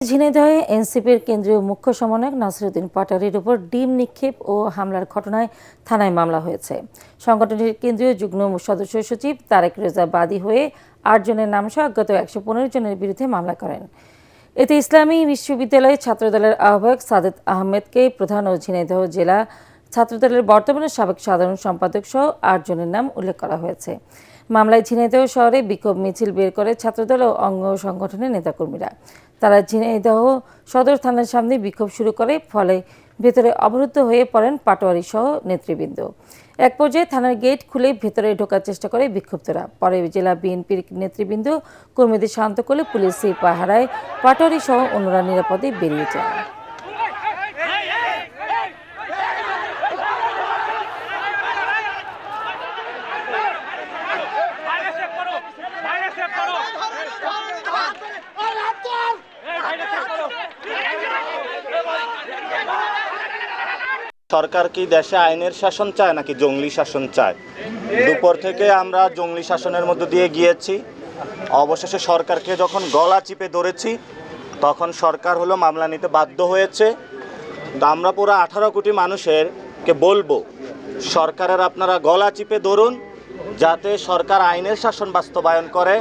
ঝিনাইদহে এনসিপির কেন্দ্রীয় মুখ্য সমন্বয়ক নাসিরউদ্দিন পাটোয়ারীর উপর ডিম নিক্ষেপ ও হামলার ঘটনায় থানায় মামলা হয়েছে। সংগঠনটির কেন্দ্রীয় যুগ্ম সদস্য সচিব তারেক রেজা বাদী হয়ে ৮ জনের নামসহ অজ্ঞাত ১১৫ জনের বিরুদ্ধে মামলা করেন। এতে ইসলামী বিশ্ববিদ্যালয়ের ছাত্রদলের আহ্বায়ক সাদেত আহমেদকে প্রধান ও ঝিনাইদহ জেলা ছাত্রদলের বর্তমানে সাবেক সাধারণ সম্পাদক সহ ৮ জনের নাম উল্লেখ করা হয়েছে। মামলায় ঝিনাইদহ শহরে বিক্ষোভ মিছিল বের করে ছাত্রদল ও অঙ্গ সংগঠনের নেতাকর্মীরা। তারা ঝিনাইদহ সদর থানার সামনে বিক্ষোভ শুরু করে, ফলে ভেতরে অবরুদ্ধ হয়ে পড়েন পাটোয়ারী সহ নেতৃবৃন্দ। এক পর্যায়ে থানার গেট খুলে ভেতরে ঢোকার চেষ্টা করে বিক্ষুব্ধরা। পরে জেলা বিএনপির নেতৃবৃন্দ কর্মীদের শান্ত করলে পুলিশি পাহারায় পাটোয়ারী সহ অন্যরা নিরাপদে বেরিয়ে যায়। সরকার কি দেশে আইনের শাসন চায় নাকি জঙ্গলি শাসন চায়? দুপুর থেকে আমরা জঙ্গলি শাসনের মধ্য দিয়ে গিয়েছি। অবশেষে সরকারকে যখন গলা চিপে ধরেছি, তখন সরকার হলো মামলা নিতে বাধ্য হয়েছে। আমরা পুরো 18 কোটি মানুষেরকে বলবো, সরকারের আপনারা গলা চিপে ধরুন, যাতে সরকার আইনের শাসন বাস্তবায়ন করে।